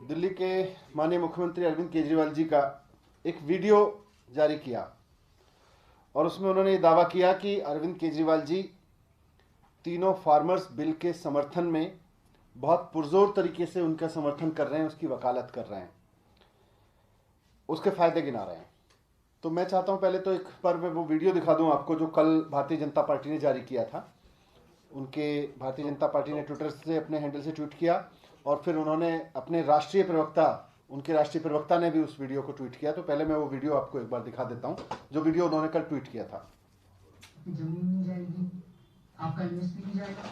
दिल्ली के माननीय मुख्यमंत्री अरविंद केजरीवाल जी का एक वीडियो जारी किया और उसमें उन्होंने ये दावा किया कि अरविंद केजरीवाल जी तीनों फार्मर्स बिल के समर्थन में बहुत पुरजोर तरीके से उनका समर्थन कर रहे हैं, उसकी वकालत कर रहे हैं, उसके फायदे गिना रहे हैं। तो मैं चाहता हूं पहले तो एक बार मैं वो वीडियो दिखा दूं आपको जो कल भारतीय जनता पार्टी ने जारी किया था। उनके भारतीय जनता पार्टी ने ट्विटर से अपने हैंडल से ट्वीट किया और फिर उन्होंने अपने राष्ट्रीय प्रवक्ता, उनके राष्ट्रीय प्रवक्ता ने भी उस वीडियो को ट्वीट किया। तो पहले मैं वो वीडियो आपको एक बार दिखा देता हूं जो वीडियो उन्होंने कल ट्वीट किया था। जमीन नहीं जाएगी, आपका इन्वेस्टमेंट नहीं जाएगा,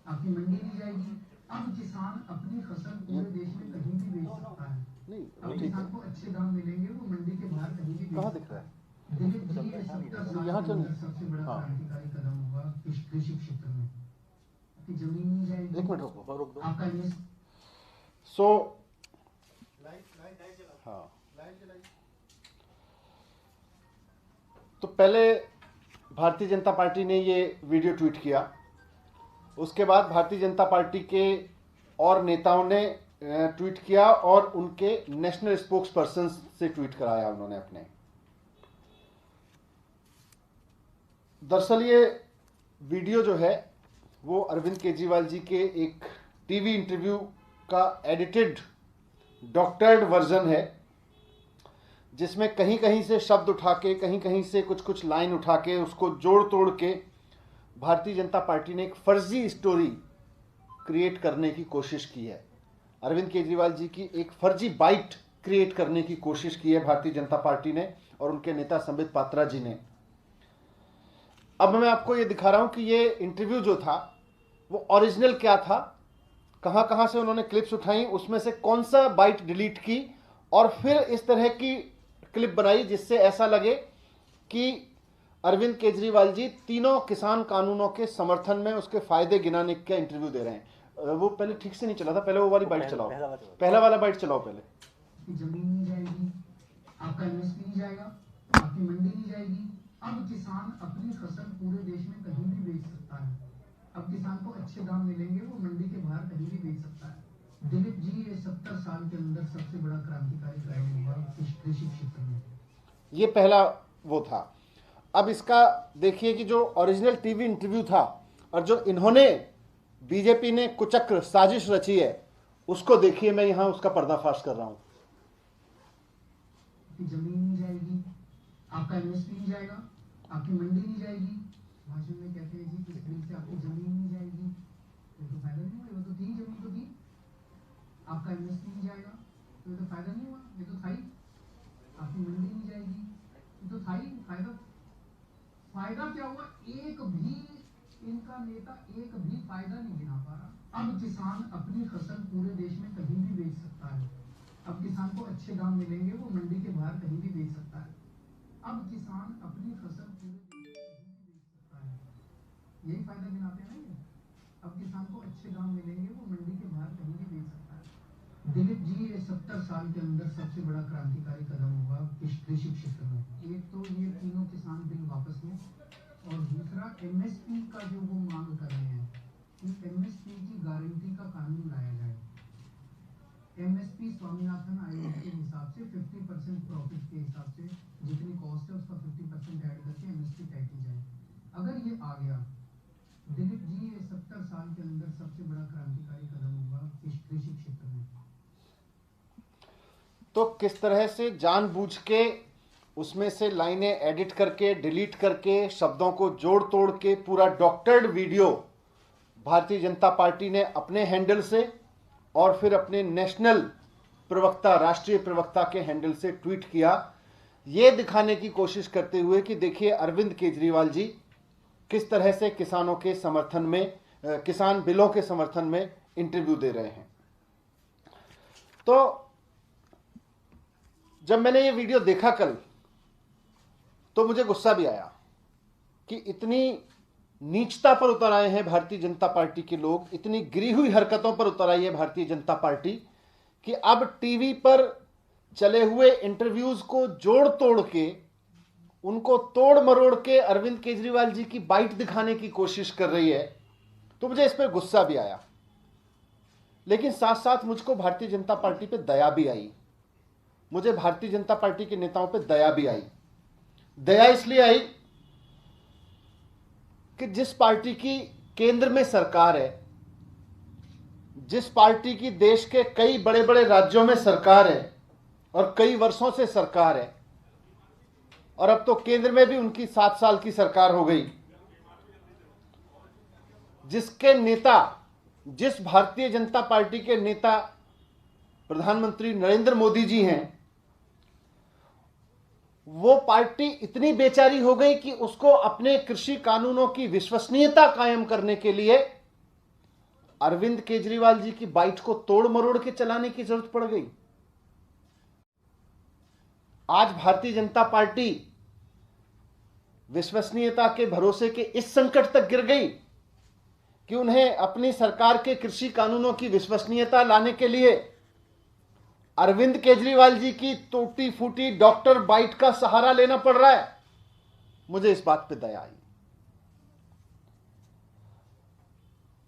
आपकी मंडी नहीं जाएगी। अब किसान अपनी फसल पूरे देश में कहीं भी बेच सकता है। नहीं, अब किसान को अच्छे दाम मिलेंगे, वो मंडी के बाहर कहीं भी कहाँ दिख रहा है? दिलीप जी ये 70 साल के अंदर सबसे बड़ा क्रांतिकारी कदम होगा कृषि क्षेत्र में। आपकी जमीन नहीं जाएगी, एक मिनट रुको, आपका इन्वेस्ट हाँ, तो पहले भारतीय जनता पार्टी ने ये वीडियो ट्वीट किया, उसके बाद भारतीय जनता पार्टी के और नेताओं ने ट्वीट किया और उनके नेशनल स्पोक्स पर्सन से ट्वीट कराया उन्होंने अपने। दरअसल ये वीडियो जो है वो अरविंद केजरीवाल जी के एक टीवी इंटरव्यू का एडिटेड डॉक्टर्ड वर्जन है, जिसमें कहीं कहीं से शब्द उठा के, कहीं कहीं से कुछ कुछ लाइन उठा के, उसको जोड़ तोड़ के भारतीय जनता पार्टी ने एक फर्जी स्टोरी क्रिएट करने की कोशिश की है। अरविंद केजरीवाल जी की एक फर्जी बाइट क्रिएट करने की कोशिश की है भारतीय जनता पार्टी ने और उनके नेता संबित पात्रा जी ने। अब मैं आपको ये दिखा रहा हूं कि ये इंटरव्यू जो था वो ओरिजिनल क्या था, कहां कहां से उन्होंने क्लिप्स उठाई, उसमें से कौन सा बाइट डिलीट की और फिर इस तरह की क्लिप बनाई जिससे ऐसा लगे कि अरविंद केजरीवाल जी तीनों किसान कानूनों के समर्थन में उसके फायदे गिनाने का इंटरव्यू दे रहे हैं। वो पहले ठीक से नहीं चला था, पहले वो वाली बाइट चलाओ, पहला वाला बाइट चलाओ पहले। जमीन नहीं जाएगी, आपका इन्वेस्टमेंट नहीं जाएगा, आपकी मंडी नहीं जाएगी। अब किसान अपनी फसल पूरे देश में कहीं भी बेच सकता है। अब किसान को अच्छे दाम मिलेंगे, वो मंडी के बाहर कहीं भी बेच सकता है। दिलीप जी ये 70 साल के अंदर सबसे बड़ा क्रांतिकारी कदम होगा कृषि क्षेत्र में। ये पहला वो था। अब इसका देखिए कि जो ओरिजिनल टीवी इंटरव्यू था और जो इन्होंने बीजेपी ने कुचक्र साजिश रची है उसको देखिए। मैं यहां उसका पर्दाफाश कर रहा हूं। जमीन नहीं जाएगी, आपका इन्वेस्टमेंट नहीं जाएगा, आपकी मंडी नहीं जाएगी। भाषण में कहते हैं जी किस तरीके से आपकी जमीन नहीं जाएगी, ये तो फायदा नहीं हुआ, ये तो दी जमीन तो दी। आपका इन्वेस्टमेंट नहीं जाएगा तो ये तो फायदा नहीं हुआ, ये तो था ही। आपकी मंडी नहीं जाएगी, ये तो था ही। फायदा क्या हुआ? एक भी इनका नेता एक भी फायदा नहीं गिना पा रहा। अब किसान अपनी फसल पूरे देश में कहीं भी बेच सकता है। अब किसान को अच्छे दाम मिलेंगे, वो मंडी के बाहर कहीं भी बेच सकता है। अब किसान अपनी फसल पूरे देश में कहीं भी बेच सकता है। यही फायदा गिनाते हैं ना ये। अब किसान को अच्छे दाम मिलेंगे, वो मंडी के बाहर कहीं भी बेच सकता है। दिलीप जी ये 70 साल के अंदर सबसे बड़ा क्रांतिकारी कदम होगा कृषि क्षेत्र में। एक तो ये तीनों किसान बिल वापस लें और दूसरा एमएसपी का जो वो मांग कर रहे हैं कि एमएसपी की गारंटी का कानून लाया जाए। एमएसपी स्वामीनाथन आयोग के हिसाब से 50% प्रॉफिट के हिसाब से जितनी कॉस्ट है उसका 50% ऐड करके एमएसपी तय की जाए। अगर ये आ गया, दिलीप जी ये 70 साल के अंदर सबसे बड़ा क्रांतिकारी कदम होगा कृषि क्षेत्र में। तो किस तरह से जानबूझ के उसमें से लाइनें एडिट करके, डिलीट करके, शब्दों को जोड़ तोड़ के पूरा doctored video Bharatiya Janata party ने अपने हैंडल से और फिर अपने नेशनल प्रवक्ता, राष्ट्रीय प्रवक्ता के हैंडल से ट्वीट किया, ये दिखाने की कोशिश करते हुए कि देखिए अरविंद केजरीवाल जी किस तरह से किसानों के समर्थन में, किसान बिलों के समर्थन में इंटरव्यू दे रहे हैं। तो जब मैंने ये वीडियो देखा कल तो मुझे गुस्सा भी आया कि इतनी नीचता पर उतर आए हैं भारतीय जनता पार्टी के लोग, इतनी गिरी हुई हरकतों पर उतर आई है भारतीय जनता पार्टी कि अब टीवी पर चले हुए इंटरव्यूज को जोड़ तोड़ के, उनको तोड़ मरोड़ के अरविंद केजरीवाल जी की बाइट दिखाने की कोशिश कर रही है। तो मुझे इस पर गुस्सा भी आया। लेकिन साथ साथ मुझको भारतीय जनता पार्टी पे दया भी आई। मुझे भारतीय जनता पार्टी के नेताओं पे दया भी आई। दया इसलिए आई कि जिस पार्टी की केंद्र में सरकार है, जिस पार्टी की देश के कई बड़े बड़े राज्यों में सरकार है और कई वर्षों से सरकार है, और अब तो केंद्र में भी उनकी 7 साल की सरकार हो गई, जिसके नेता, जिस भारतीय जनता पार्टी के नेता प्रधानमंत्री नरेंद्र मोदी जी हैं, वो पार्टी इतनी बेचारी हो गई कि उसको अपने कृषि कानूनों की विश्वसनीयता कायम करने के लिए अरविंद केजरीवाल जी की बाइट को तोड़ मरोड़ के चलाने की जरूरत पड़ गई। आज भारतीय जनता पार्टी विश्वसनीयता के भरोसे के इस संकट तक गिर गई कि उन्हें अपनी सरकार के कृषि कानूनों की विश्वसनीयता लाने के लिए अरविंद केजरीवाल जी की टूटी फूटी डॉक्टर बाइट का सहारा लेना पड़ रहा है। मुझे इस बात पे दया आई।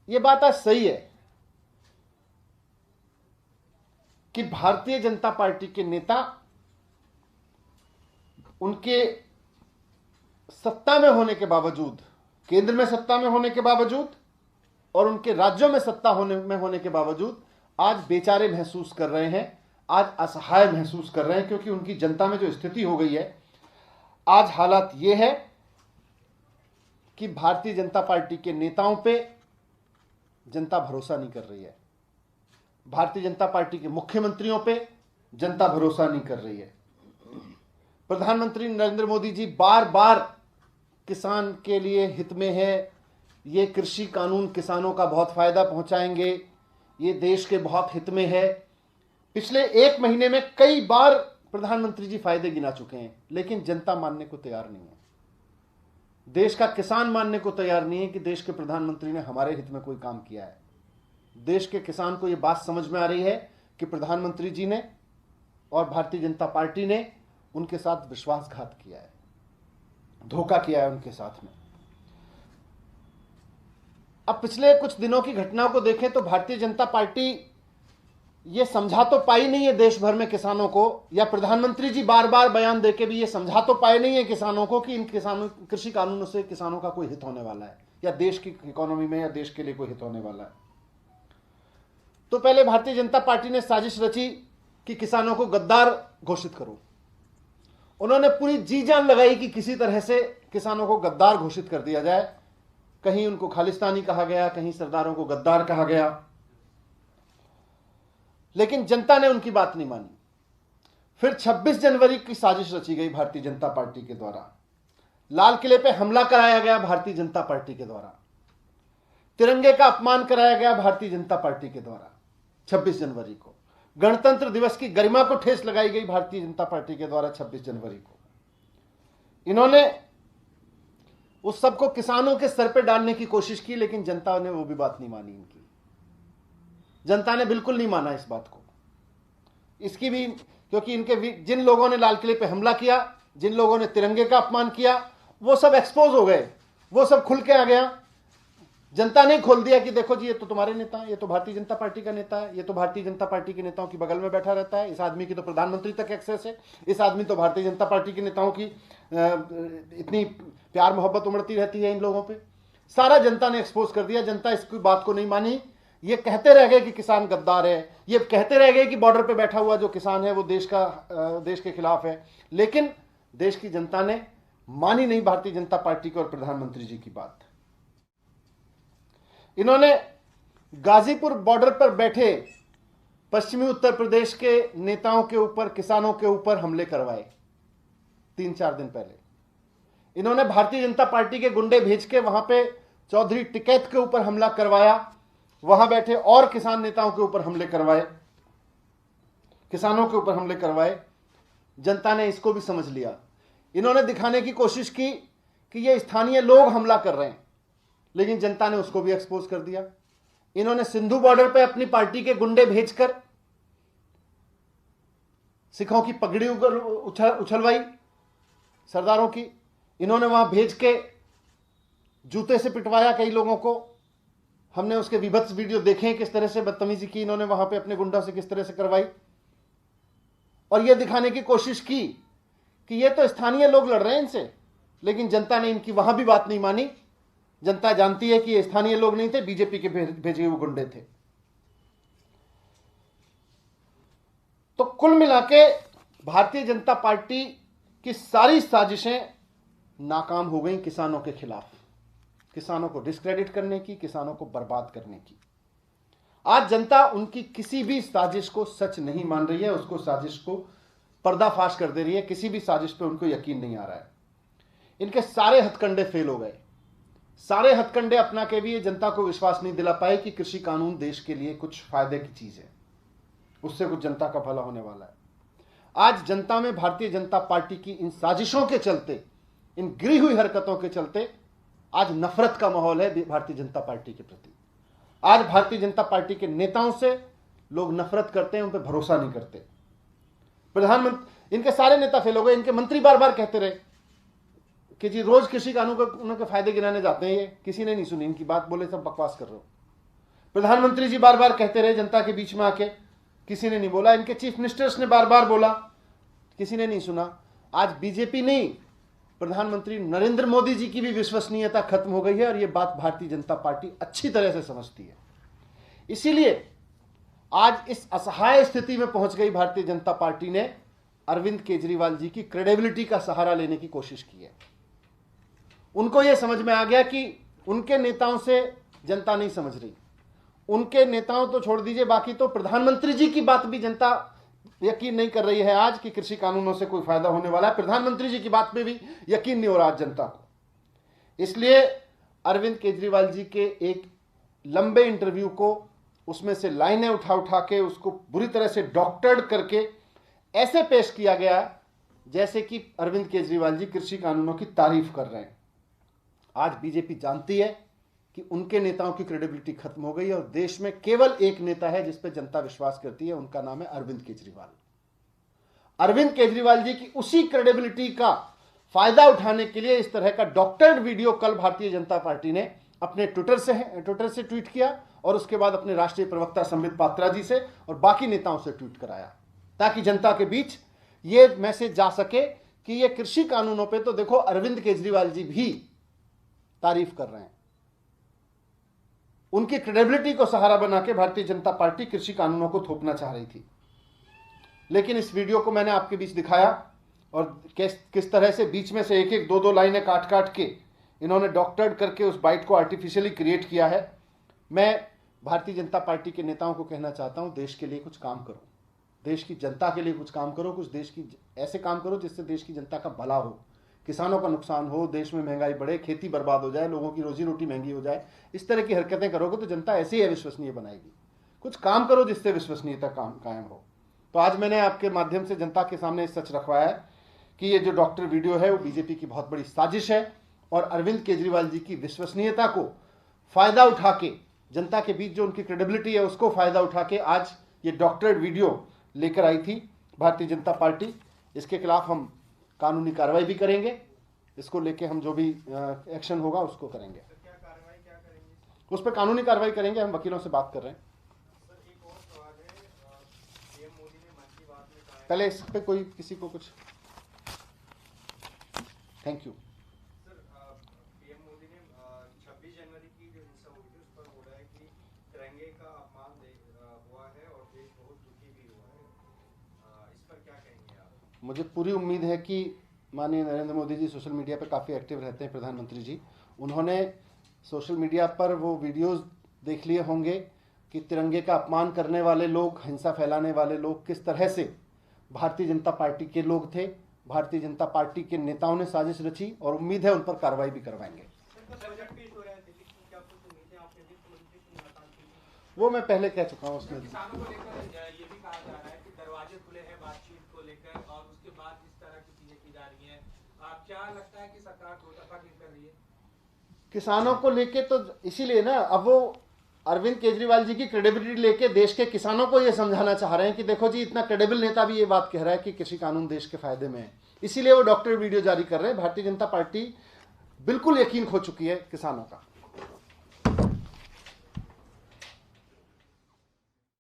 ये बात आज सही है कि भारतीय जनता पार्टी के नेता उनके सत्ता में होने के बावजूद, केंद्र में सत्ता में होने के बावजूद और उनके राज्यों में सत्ता होने के बावजूद आज बेचारे महसूस कर रहे हैं, आज असहाय महसूस कर रहे हैं, क्योंकि उनकी जनता में जो स्थिति हो गई है, आज हालात ये है कि भारतीय जनता पार्टी के नेताओं पे जनता भरोसा नहीं कर रही है। भारतीय जनता पार्टी के मुख्यमंत्रियों पे जनता भरोसा नहीं कर रही है। प्रधानमंत्री नरेंद्र मोदी जी बार बार किसान के लिए हित में है, ये कृषि कानून किसानों का बहुत फायदा पहुंचाएंगे, ये देश के बहुत हित में है। पिछले 1 महीने में कई बार प्रधानमंत्री जी फायदे गिना चुके हैं, लेकिन जनता मानने को तैयार नहीं है। देश का किसान मानने को तैयार नहीं है कि देश के प्रधानमंत्री ने हमारे हित में कोई काम किया है। देश के किसान को यह बात समझ में आ रही है कि प्रधानमंत्री जी ने और भारतीय जनता पार्टी ने उनके साथ विश्वासघात किया है, धोखा किया है उनके साथ में। अब पिछले कुछ दिनों की घटनाओं को देखें तो भारतीय जनता पार्टी ये समझा तो पाई नहीं है देश भर में किसानों को, या प्रधानमंत्री जी बार बार बयान देके भी ये समझा तो पाए नहीं है किसानों को कि इन किसानों कृषि कानूनों से किसानों का कोई हित होने वाला है, या देश की इकोनॉमी में या देश के लिए कोई हित होने वाला है। तो पहले भारतीय जनता पार्टी ने साजिश रची कि किसानों को गद्दार घोषित करो। उन्होंने पूरी जी जान लगाई कि किसी तरह से किसानों को गद्दार घोषित कर दिया जाए। कहीं उनको खालिस्तानी कहा गया, कहीं सरदारों को गद्दार कहा गया, लेकिन जनता ने उनकी बात नहीं मानी। फिर 26 जनवरी की साजिश रची गई भारतीय जनता पार्टी के द्वारा। लाल किले पे हमला कराया गया भारतीय जनता पार्टी के द्वारा, तिरंगे का अपमान कराया गया भारतीय जनता पार्टी के द्वारा। 26 जनवरी को गणतंत्र दिवस की गरिमा को ठेस लगाई गई भारतीय जनता पार्टी के द्वारा। 26 जनवरी को इन्होंने उस सबको किसानों के सर पे डालने की कोशिश की, लेकिन जनता ने वो भी बात नहीं मानी। इनकी जनता ने बिल्कुल नहीं माना इस बात को। इसकी भी क्योंकि इनके जिन लोगों ने लाल किले पे हमला किया, जिन लोगों ने तिरंगे का अपमान किया, वो सब एक्सपोज हो गए, वो सब खुल के आ गया। जनता ने खोल दिया कि देखो जी, ये तो तुम्हारे नेता है, ये तो भारतीय जनता पार्टी का नेता है, ये तो भारतीय जनता पार्टी के नेताओं की बगल में बैठा रहता है, इस आदमी की तो प्रधानमंत्री तक एक्सेस है, इस आदमी तो भारतीय जनता पार्टी के नेताओं की इतनी प्यार मोहब्बत उमड़ती रहती है इन लोगों पे। सारा जनता ने एक्सपोज कर दिया। जनता इसकी बात को नहीं मानी। ये कहते रह गए कि किसान गद्दार है, ये कहते रह गए कि बॉर्डर पे बैठा हुआ जो किसान है वो देश के खिलाफ है, लेकिन देश की जनता ने मानी नहीं भारतीय जनता पार्टी की और प्रधानमंत्री जी की बात। इन्होंने गाजीपुर बॉर्डर पर बैठे पश्चिमी उत्तर प्रदेश के नेताओं के ऊपर, किसानों के ऊपर हमले करवाए। 3-4 दिन पहले इन्होंने भारतीय जनता पार्टी के गुंडे भेज के वहां पे चौधरी टिकैत के ऊपर हमला करवाया, वहां बैठे और किसान नेताओं के ऊपर हमले करवाए, किसानों के ऊपर हमले करवाए। जनता ने इसको भी समझ लिया। इन्होंने दिखाने की कोशिश की कि ये स्थानीय लोग हमला कर रहे हैं, लेकिन जनता ने उसको भी एक्सपोज कर दिया। इन्होंने सिंधु बॉर्डर पे अपनी पार्टी के गुंडे भेजकर सिखों की पगड़ी उछलवाई, सरदारों की। इन्होंने वहां भेज के जूते से पिटवाया कई लोगों को। हमने उसके विभत्स वीडियो देखे हैं, किस तरह से बदतमीजी की इन्होंने वहां पे अपने गुंडा से, किस तरह से करवाई, और यह दिखाने की कोशिश की कि ये तो स्थानीय लोग लड़ रहे हैं इनसे, लेकिन जनता ने इनकी वहां भी बात नहीं मानी। जनता जानती है कि ये स्थानीय लोग नहीं थे, बीजेपी के भेजे हुए गुंडे थे। तो कुल मिलाके भारतीय जनता पार्टी की सारी साजिशें नाकाम हो गई किसानों के खिलाफ, किसानों को डिस्क्रेडिट करने की, किसानों को बर्बाद करने की। आज जनता उनकी किसी भी साजिश को सच नहीं मान रही है, उसको साजिश को पर्दाफाश कर दे रही है। किसी भी साजिश पे उनको यकीन नहीं आ रहा है। इनके सारे हथकंडे फेल हो गए। सारे हथकंडे अपना के भी ये जनता को विश्वास नहीं दिला पाए कि कृषि कानून देश के लिए कुछ फायदे की चीज है, उससे कुछ जनता का भला होने वाला है। आज जनता में भारतीय जनता पार्टी की इन साजिशों के चलते, इन गिरी हुई हरकतों के चलते आज नफरत का माहौल है भारतीय जनता पार्टी के प्रति। आज भारतीय जनता पार्टी के नेताओं से लोग नफरत करते हैं, उन पर भरोसा नहीं करते। प्रधानमंत्री, इनके सारे नेता फेल हो गए। इनके मंत्री बार बार कहते रहे कि जी रोज कृषि कानून के फायदे गिनाने जाते हैं, ये किसी ने नहीं सुनी इनकी बात, बोले सब बकवास कर रहे हो। प्रधानमंत्री जी बार बार कहते रहे जनता के बीच में आके, किसी ने नहीं बोला। इनके चीफ मिनिस्टर्स ने बार बार बोला, किसी ने नहीं सुना। आज बीजेपी नहीं, प्रधानमंत्री नरेंद्र मोदी जी की भी विश्वसनीयता खत्म हो गई है, और यह बात भारतीय जनता पार्टी अच्छी तरह से समझती है। इसीलिए आज इस असहाय स्थिति में पहुंच गई भारतीय जनता पार्टी ने अरविंद केजरीवाल जी की क्रेडिबिलिटी का सहारा लेने की कोशिश की है। उनको यह समझ में आ गया कि उनके नेताओं से जनता नहीं समझ रही। उनके नेताओं तो छोड़ दीजिए, बाकी तो प्रधानमंत्री जी की बात भी जनता यकीन नहीं कर रही है आज कि कृषि कानूनों से कोई फायदा होने वाला है। प्रधानमंत्री जी की बात पे भी यकीन नहीं हो रहा जनता को। इसलिए अरविंद केजरीवाल जी के एक लंबे इंटरव्यू को, उसमें से लाइनें उठा उठा के उसको बुरी तरह से डॉक्टर्ड करके ऐसे पेश किया गया जैसे कि अरविंद केजरीवाल जी कृषि कानूनों की तारीफ कर रहे हैं। आज बीजेपी जानती है कि उनके नेताओं की क्रेडिबिलिटी खत्म हो गई है, और देश में केवल एक नेता है जिस पर जनता विश्वास करती है, उनका नाम है अरविंद केजरीवाल। अरविंद केजरीवाल जी की उसी क्रेडिबिलिटी का फायदा उठाने के लिए इस तरह का डॉक्टर्ड वीडियो कल भारतीय जनता पार्टी ने अपने ट्विटर से ट्वीट किया, और उसके बाद अपने राष्ट्रीय प्रवक्ता संबित पात्रा जी से और बाकी नेताओं से ट्वीट कराया, ताकि जनता के बीच ये मैसेज जा सके कि ये कृषि कानूनों पे तो देखो अरविंद केजरीवाल जी भी तारीफ कर रहे हैं। उनकी क्रेडिबिलिटी को सहारा बना के भारतीय जनता पार्टी कृषि कानूनों को थोपना चाह रही थी। लेकिन इस वीडियो को मैंने आपके बीच दिखाया, और किस तरह से बीच में से एक एक दो लाइनें काट काट के इन्होंने डॉक्टर्ड करके उस बाइट को आर्टिफिशियली क्रिएट किया है। मैं भारतीय जनता पार्टी के नेताओं को कहना चाहता हूं, देश के लिए कुछ काम करो, देश की जनता के लिए कुछ काम करो, कुछ देश की ऐसे काम करो जिससे देश की जनता का भला हो, किसानों का नुकसान हो, देश में महंगाई बढ़े, खेती बर्बाद हो जाए, लोगों की रोजी रोटी महंगी हो जाए। इस तरह की हरकतें करोगे तो जनता ऐसे ही अविश्वसनीय बनाएगी। कुछ काम करो जिससे विश्वसनीयता कायम हो। तो आज मैंने आपके माध्यम से जनता के सामने सच रखवाया है कि ये जो डॉक्टर वीडियो है वो बीजेपी की बहुत बड़ी साजिश है, और अरविंद केजरीवाल जी की विश्वसनीयता को फायदा उठा के, जनता के बीच जो उनकी क्रेडिबिलिटी है उसको फायदा उठा के आज ये डॉक्टर्ड वीडियो लेकर आई थी भारतीय जनता पार्टी। इसके खिलाफ हम कानूनी कार्रवाई भी करेंगे, इसको लेके हम जो भी एक्शन होगा उसको करेंगे। क्या करेंगे? उस पर कानूनी कार्रवाई करेंगे। हम वकीलों से बात कर रहे हैं। सर एक और सवाल है, पीएम मोदी ने मन की बात में कहा है, पहले इस पे कोई किसी को कुछ, thank you. Sir PM Modi ने 26 जनवरी की जो हिंसा हुई थी उस पर बोला है कि तिरंगे का अपमान हुआ है और देश बहुत दुखी भी हुआ है। इस पर क्या कहेंगे आप? मुझे पूरी उम्मीद है कि माननीय नरेंद्र मोदी जी सोशल मीडिया पे काफ़ी एक्टिव रहते हैं, प्रधानमंत्री जी, उन्होंने सोशल मीडिया पर वो वीडियोस देख लिए होंगे कि तिरंगे का अपमान करने वाले लोग, हिंसा फैलाने वाले लोग किस तरह से भारतीय जनता पार्टी के लोग थे। भारतीय जनता पार्टी के नेताओं ने साजिश रची, और उम्मीद है उन पर कार्रवाई भी करवाएंगे। वो मैं पहले कह चुका हूँ उसमें। किसानों को लेकर ये भी कहा जा रहा है कि दरवाजे खुले हैं बातचीत को लेकर, और उसके बाद इस तरह की चीजें की जा रही हैं। क्या लगता है कि सरकार दो तरफा कर रही है? किसानों को लेके तो इसीलिए ना, अब वो अरविंद केजरीवाल जी की क्रेडिबिलिटी लेके देश के किसानों को ये समझाना चाह रहे हैं कि देखो जी, इतना क्रेडिबल नेता भी ये बात कह रहा है कि कृषि कानून देश के फायदे में है। इसीलिए वो डॉक्टर वीडियो जारी कर रहे हैं। भारतीय जनता पार्टी बिल्कुल यकीन खो चुकी है किसानों का।